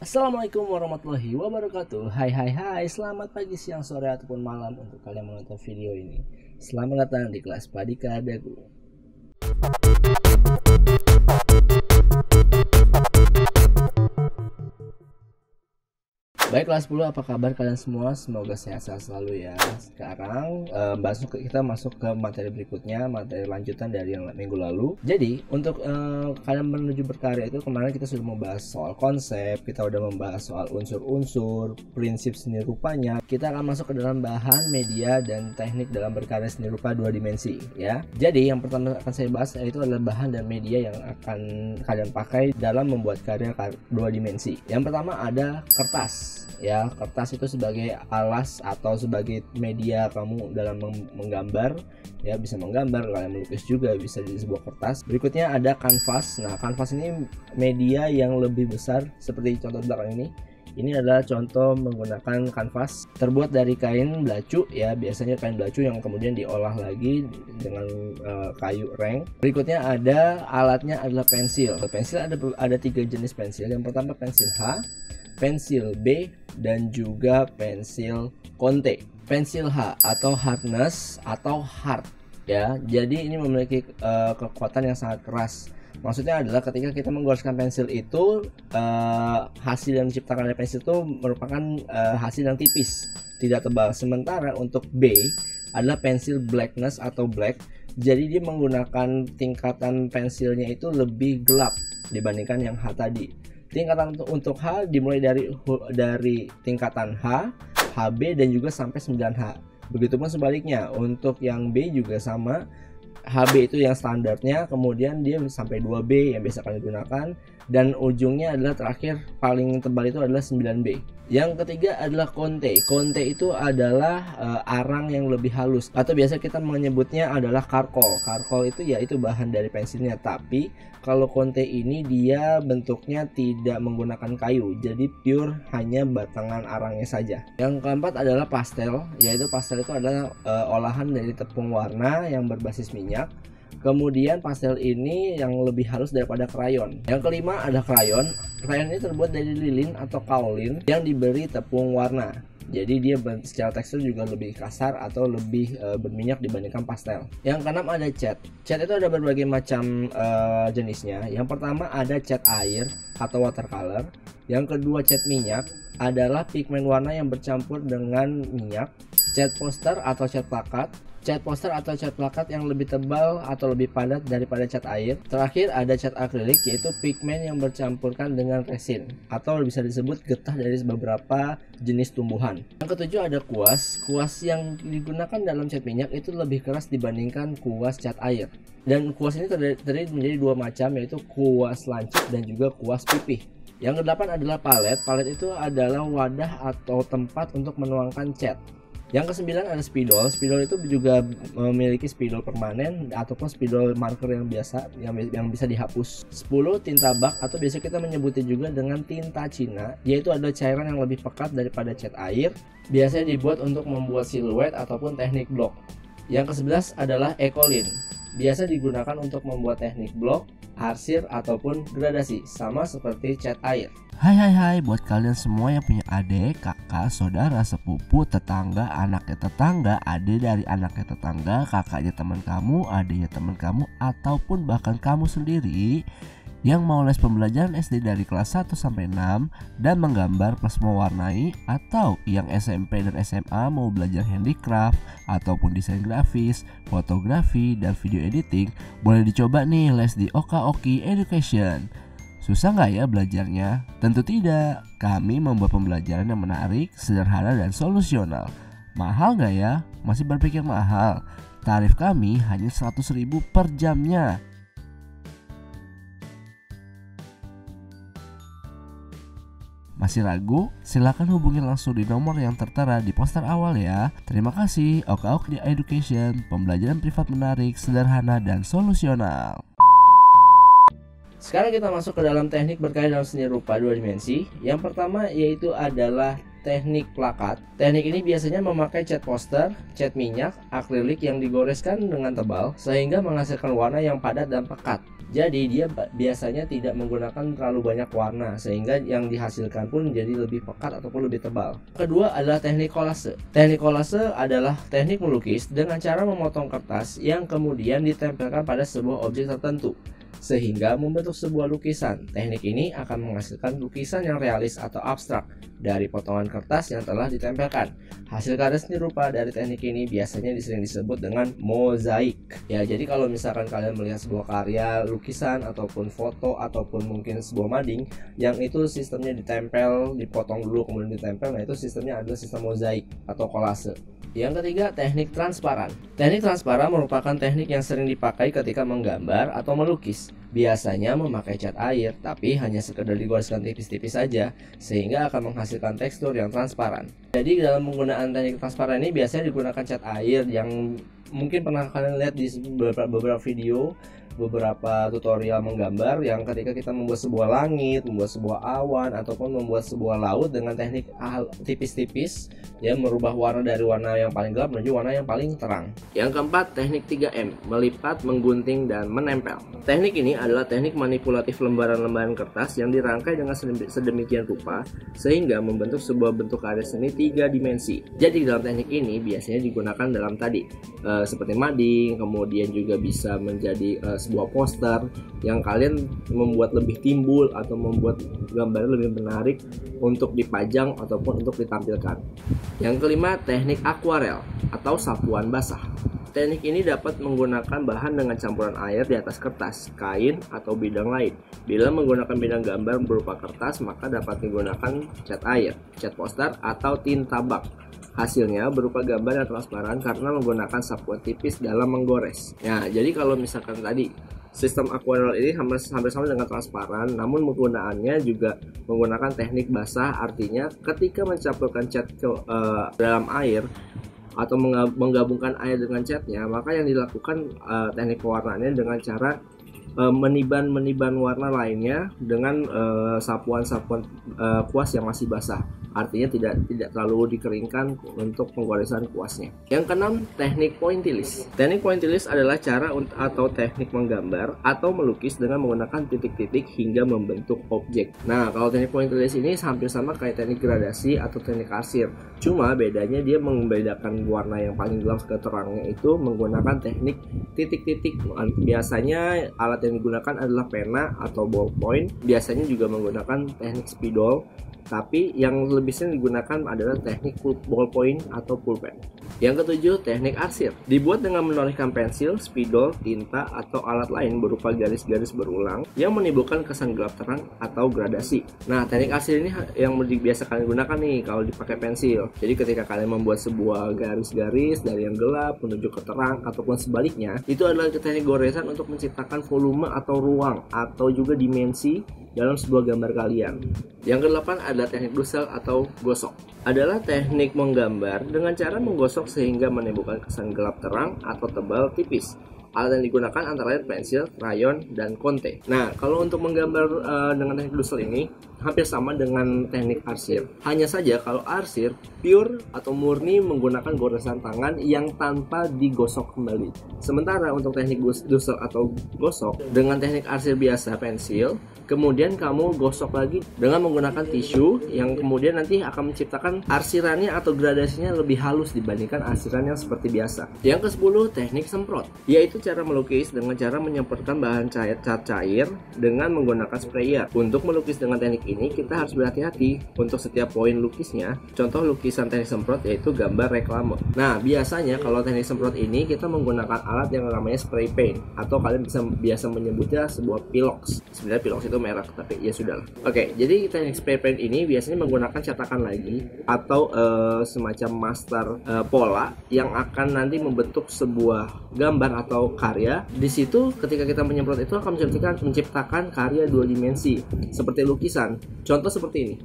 Assalamualaikum warahmatullahi wabarakatuh. Hai, selamat pagi, siang, sore, ataupun malam untuk kalian menonton video ini. Selamat datang di kelas Padika Dagu. Baik kelas 10, apa kabar kalian semua? Semoga sehat-sehat selalu ya. Sekarang kita masuk ke materi berikutnya, materi lanjutan dari yang minggu lalu. Jadi untuk kalian menuju berkarya itu, kemarin kita sudah membahas soal konsep, kita udah membahas soal unsur-unsur, prinsip seni rupanya. Kita akan masuk ke dalam bahan, media, dan teknik dalam berkarya seni rupa dua dimensi ya. Jadi yang pertama akan saya bahas yaitu adalah bahan dan media yang akan kalian pakai dalam membuat karya dua dimensi. Yang pertama ada kertas. Ya, kertas itu sebagai alas atau sebagai media kamu dalam menggambar, ya bisa menggambar, kalian melukis juga bisa di sebuah kertas. Berikutnya ada kanvas. Nah, kanvas ini media yang lebih besar seperti contoh di belakang ini. Ini adalah contoh menggunakan kanvas terbuat dari kain belacu ya, biasanya kain belacu yang kemudian diolah lagi dengan kayu reng. Berikutnya ada alatnya adalah pensil. Pensil ada 3 jenis pensil. Yang pertama pensil H, pensil B, dan juga pensil Conte. Pensil H atau hardness atau hard ya, jadi ini memiliki kekuatan yang sangat keras. Maksudnya adalah ketika kita menggoreskan pensil itu, hasil yang diciptakan dari pensil itu merupakan hasil yang tipis, tidak tebal. Sementara untuk B adalah pensil blackness atau black, jadi dia menggunakan tingkatan pensilnya itu lebih gelap dibandingkan yang H tadi. Tingkatan untuk H dimulai dari tingkatan H, HB, dan juga sampai 9H. Begitupun sebaliknya untuk yang B juga sama. HB itu yang standarnya, kemudian dia sampai 2B yang biasa kalian gunakan, dan ujungnya adalah terakhir paling tebal itu adalah 9B. Yang ketiga adalah Conte. Conte itu adalah arang yang lebih halus, atau biasa kita menyebutnya adalah karkol. Karkol itu yaitu bahan dari pensilnya, tapi kalau Conte ini dia bentuknya tidak menggunakan kayu, jadi pure hanya batangan arangnya saja. Yang keempat adalah pastel, yaitu pastel itu adalah olahan dari tepung warna yang berbasis minyak. Kemudian pastel ini yang lebih halus daripada krayon. Yang kelima ada krayon. Krayon ini terbuat dari lilin atau kaolin yang diberi tepung warna. Jadi dia secara tekstur juga lebih kasar atau lebih berminyak dibandingkan pastel. Yang keenam ada cat. Cat itu ada berbagai macam jenisnya. Yang pertama ada cat air atau watercolor. Yang kedua cat minyak, adalah pigmen warna yang bercampur dengan minyak. Cat poster atau cat plakat. Cat poster atau cat plakat yang lebih tebal atau lebih padat daripada cat air. Terakhir ada cat akrilik, yaitu pigmen yang bercampurkan dengan resin atau bisa disebut getah dari beberapa jenis tumbuhan. Yang ketujuh ada kuas. Kuas yang digunakan dalam cat minyak itu lebih keras dibandingkan kuas cat air. Dan kuas ini terdiri menjadi 2 macam, yaitu kuas lancip dan juga kuas pipih. Yang kedelapan adalah palet. Palet itu adalah wadah atau tempat untuk menuangkan cat. Yang kesembilan ada spidol. Spidol itu juga memiliki spidol permanen ataupun spidol marker yang biasa yang bisa dihapus. 10 tinta bak atau biasa kita menyebutnya juga dengan tinta Cina, yaitu ada cairan yang lebih pekat daripada cat air. Biasanya dibuat untuk membuat siluet ataupun teknik blok. Yang ke-11 adalah ekolin. Biasa digunakan untuk membuat teknik blok, arsir, ataupun gradasi, sama seperti cat air. Hai, buat kalian semua yang punya adik, kakak, saudara, sepupu, tetangga, anaknya tetangga, adik dari anaknya tetangga, kakaknya teman kamu, adiknya teman kamu, ataupun bahkan kamu sendiri yang mau les pembelajaran SD dari kelas 1 sampai 6 dan menggambar plus mewarnai, atau yang SMP dan SMA mau belajar handicraft ataupun desain grafis, fotografi, dan video editing, boleh dicoba nih les di Oka-Oki Education. Susah nggak ya belajarnya? Tentu tidak. Kami membuat pembelajaran yang menarik, sederhana, dan solusional. Mahal nggak ya? Masih berpikir mahal? Tarif kami hanya 100.000 per jamnya. Masih ragu? Silakan hubungi langsung di nomor yang tertera di poster awal ya. Terima kasih. Oka-Oki Education, pembelajaran privat menarik, sederhana, dan solusional. Sekarang kita masuk ke dalam teknik berkarya dalam seni rupa dua dimensi. Yang pertama yaitu adalah teknik plakat. Teknik ini biasanya memakai cat poster, cat minyak, akrilik yang digoreskan dengan tebal sehingga menghasilkan warna yang padat dan pekat. Jadi dia biasanya tidak menggunakan terlalu banyak warna sehingga yang dihasilkan pun menjadi lebih pekat ataupun lebih tebal. Kedua adalah teknik kolase. Teknik kolase adalah teknik melukis dengan cara memotong kertas yang kemudian ditempelkan pada sebuah objek tertentu sehingga membentuk sebuah lukisan. Teknik ini akan menghasilkan lukisan yang realis atau abstrak dari potongan kertas yang telah ditempelkan. Hasil karya seni rupa dari teknik ini biasanya sering disebut dengan mozaik. Ya, jadi kalau misalkan kalian melihat sebuah karya lukisan ataupun foto ataupun mungkin sebuah mading yang itu sistemnya ditempel, dipotong dulu kemudian ditempel, nah itu sistemnya adalah sistem mozaik atau kolase. Yang ketiga, teknik transparan. Teknik transparan merupakan teknik yang sering dipakai ketika menggambar atau melukis. Biasanya memakai cat air, tapi hanya sekedar digoreskan tipis-tipis saja, sehingga akan menghasilkan tekstur yang transparan. Jadi dalam penggunaan teknik transparan ini biasanya digunakan cat air yang mungkin pernah kalian lihat di beberapa video, beberapa tutorial menggambar yang ketika kita membuat sebuah langit, membuat sebuah awan ataupun membuat sebuah laut dengan teknik tipis-tipis, ya, merubah warna dari warna yang paling gelap menuju warna yang paling terang. Yang keempat, teknik 3M, melipat, menggunting, dan menempel. Teknik ini adalah teknik manipulatif lembaran-lembaran kertas yang dirangkai dengan sedemikian rupa sehingga membentuk sebuah bentuk karya seni 3 dimensi. Jadi dalam teknik ini biasanya digunakan dalam tadi seperti mading, kemudian juga bisa menjadi sebuah poster yang kalian membuat lebih timbul atau membuat gambarnya lebih menarik untuk dipajang ataupun untuk ditampilkan. Yang kelima, teknik akuarel atau sapuan basah. Teknik ini dapat menggunakan bahan dengan campuran air di atas kertas, kain, atau bidang lain. Bila menggunakan bidang gambar berupa kertas, maka dapat digunakan cat air, cat poster, atau tinta bak. Hasilnya berupa gambar yang transparan karena menggunakan sapuan tipis dalam menggores. Nah, jadi kalau misalkan tadi sistem akuarel ini hampir sama dengan transparan, namun penggunaannya juga menggunakan teknik basah, artinya ketika mencampurkan cat ke dalam air atau menggabungkan air dengan catnya, maka yang dilakukan teknik pewarnaannya dengan cara meniban warna lainnya dengan sapuan-sapuan kuas yang masih basah. Artinya tidak terlalu dikeringkan untuk penggoresan kuasnya. Yang keenam, teknik pointillis. Teknik pointillis adalah cara atau teknik menggambar atau melukis dengan menggunakan titik-titik hingga membentuk objek. Nah, kalau teknik pointillis ini hampir sama kayak teknik gradasi atau teknik arsir. Cuma bedanya dia membedakan warna yang paling gelap ke terangnya itu menggunakan teknik titik-titik. Biasanya alat yang digunakan adalah pena atau ballpoint. Biasanya juga menggunakan teknik spidol. Tapi yang lebih sering digunakan adalah teknik ballpoint atau pulpen. Yang ketujuh, teknik arsir. Dibuat dengan menorehkan pensil, spidol, tinta, atau alat lain berupa garis-garis berulang yang menimbulkan kesan gelap terang atau gradasi. Nah, teknik arsir ini yang biasa kalian gunakan nih kalau dipakai pensil. Jadi ketika kalian membuat sebuah garis-garis dari yang gelap menuju ke terang ataupun sebaliknya, itu adalah teknik goresan untuk menciptakan volume atau ruang atau juga dimensi dalam sebuah gambar kalian. Yang kedelapan adalah teknik dusel atau gosok. Adalah teknik menggambar dengan cara menggosok sehingga menimbulkan kesan gelap terang atau tebal tipis. Alat yang digunakan antara lain pensil, krayon, dan konte. Nah, kalau untuk menggambar dengan teknik dusel ini hampir sama dengan teknik arsir. Hanya saja kalau arsir pure atau murni menggunakan goresan tangan yang tanpa digosok kembali. Sementara untuk teknik dusel atau gosok dengan teknik arsir biasa pensil, kemudian kamu gosok lagi dengan menggunakan tisu yang kemudian nanti akan menciptakan arsirannya atau gradasinya lebih halus dibandingkan arsiran yang seperti biasa. Yang ke-10, teknik semprot, yaitu cara melukis dengan cara menyemprotkan bahan cat cair dengan menggunakan sprayer. Untuk melukis dengan teknik ini kita harus berhati-hati untuk setiap poin lukisnya. Contoh lukisan teknik semprot yaitu gambar reklame. Nah, biasanya kalau teknik semprot ini kita menggunakan alat yang namanya spray paint atau kalian biasa menyebutnya sebuah pilox. Sebenarnya pilox itu merek, tapi ya sudahlah. Oke, jadi teknik spray paint ini biasanya menggunakan cetakan lagi atau semacam master pola yang akan nanti membentuk sebuah gambar atau karya. Di situ ketika kita menyemprot itu akan menciptakan karya dua dimensi seperti lukisan. Contoh seperti ini.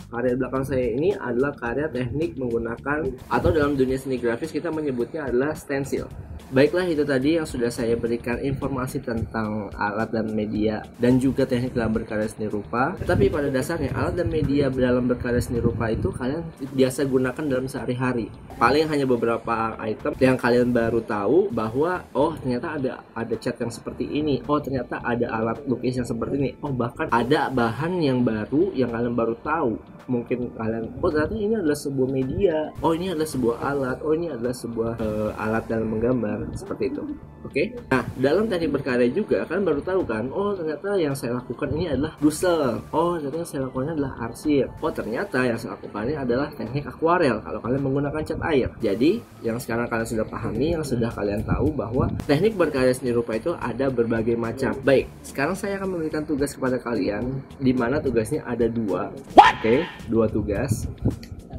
Karya di belakang saya ini adalah karya teknik menggunakan, atau dalam dunia seni grafis kita menyebutnya adalah stensil. Baiklah, itu tadi yang sudah saya berikan informasi tentang alat dan media dan juga teknik dalam berkarya seni rupa. Tapi pada dasarnya alat dan media dalam berkarya seni rupa itu kalian biasa gunakan dalam sehari-hari. Paling hanya beberapa item yang kalian baru tahu bahwa oh ternyata ada cat yang seperti ini, oh ternyata ada alat lukis yang seperti ini, oh bahkan ada bahan yang baru yang kalian baru tahu. Mungkin kalian, oh ternyata ini adalah sebuah media, oh ini adalah sebuah alat, oh ini adalah sebuah alat dalam menggambar, seperti itu. Oke. Nah, dalam teknik berkarya juga kalian baru tahu kan, oh ternyata yang saya lakukan ini adalah doodle, oh ternyata yang saya lakukan adalah arsir, oh ternyata yang saya lakukan ini adalah teknik akuarel kalau kalian menggunakan cat air. Jadi yang sekarang kalian sudah pahami, yang sudah kalian tahu bahwa teknik berkarya seni rupa itu ada berbagai macam. Baik, sekarang saya akan memberikan tugas kepada kalian, di mana tugasnya ada dua. Oke, dua tugas.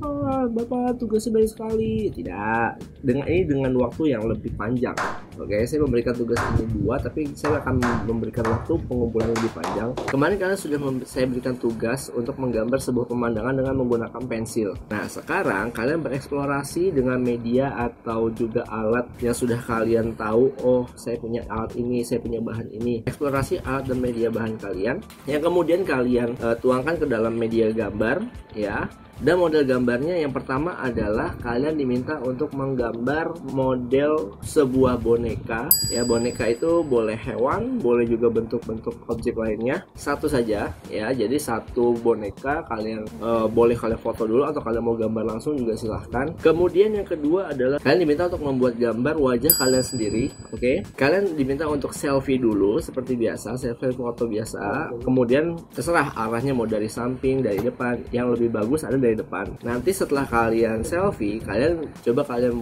Oh, Bapak tugasnya banyak sekali. Tidak, dengan waktu yang lebih panjang. Oke, saya memberikan tugas ini dua, tapi saya akan memberikan waktu pengumpulan yang lebih panjang. Kemarin kalian sudah saya berikan tugas untuk menggambar sebuah pemandangan dengan menggunakan pensil. Nah, sekarang kalian bereksplorasi dengan media atau juga alat yang sudah kalian tahu. Oh, saya punya alat ini, saya punya bahan ini. Eksplorasi alat dan media bahan kalian, yang kemudian kalian tuangkan ke dalam media gambar, ya. Dan model gambarnya yang pertama adalah kalian diminta untuk menggambar model sebuah boneka. Ya, boneka itu boleh hewan, boleh juga bentuk-bentuk objek lainnya. Satu saja, ya. Jadi satu boneka kalian boleh kalian foto dulu atau kalian mau gambar langsung juga silahkan. Kemudian yang kedua adalah kalian diminta untuk membuat gambar wajah kalian sendiri. Oke, kalian diminta untuk selfie dulu seperti biasa, selfie foto biasa. Kemudian terserah arahnya mau dari samping, dari depan. Yang lebih bagus ada dari depan. Nanti setelah kalian selfie, kalian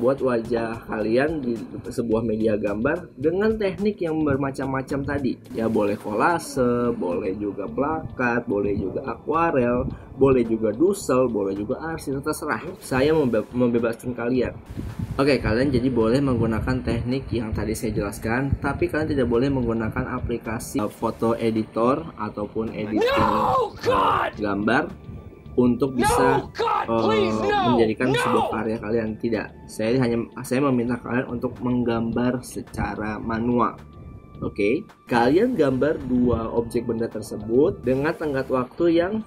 buat wajah kalian di sebuah media gambar dengan teknik yang bermacam-macam tadi. Ya, boleh kolase, boleh juga plakat, boleh juga akuarel, boleh juga doodle, boleh juga arsir, terserah. Saya membebaskan kalian. Oke, kalian jadi boleh menggunakan teknik yang tadi saya jelaskan, tapi kalian tidak boleh menggunakan aplikasi foto editor ataupun editing gambar untuk bisa menjadikan sebuah karya kalian. Tidak, saya meminta kalian untuk menggambar secara manual. Oke, kalian gambar dua objek benda tersebut dengan tenggat waktu yang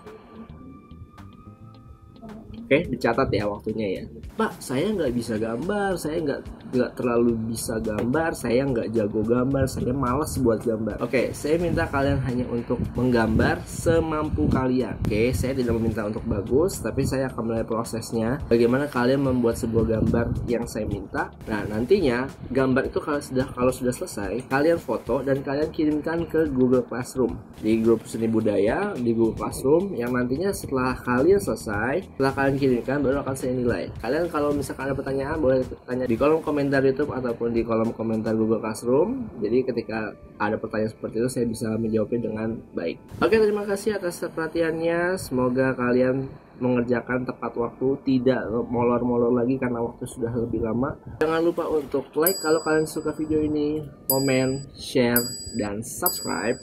dicatat ya waktunya ya. Pak, saya nggak bisa gambar, saya nggak terlalu bisa gambar, saya nggak jago gambar, saya malas buat gambar. Oke, saya minta kalian hanya untuk menggambar semampu kalian. Oke, saya tidak meminta untuk bagus, tapi saya akan mulai prosesnya. Bagaimana kalian membuat sebuah gambar yang saya minta. Nah, nantinya gambar itu kalau sudah selesai, kalian foto dan kalian kirimkan ke Google Classroom di grup seni budaya di Google Classroom, yang nantinya setelah kalian selesai, setelah kalian kirimkan baru akan saya nilai. Kalian kalau misalkan ada pertanyaan boleh tanya di kolom komentar YouTube ataupun di kolom komentar Google Classroom. Jadi ketika ada pertanyaan seperti itu saya bisa menjawabnya dengan baik. Oke, terima kasih atas perhatiannya. Semoga kalian mengerjakan tepat waktu, tidak molor-molor lagi karena waktu sudah lebih lama. Jangan lupa untuk like kalau kalian suka video ini, komen, share, dan subscribe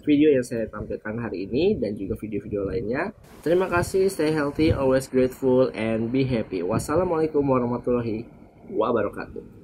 video yang saya tampilkan hari ini dan juga video-video lainnya. Terima kasih, stay healthy, always grateful, and be happy. Wassalamualaikum warahmatullahi wabarakatuh.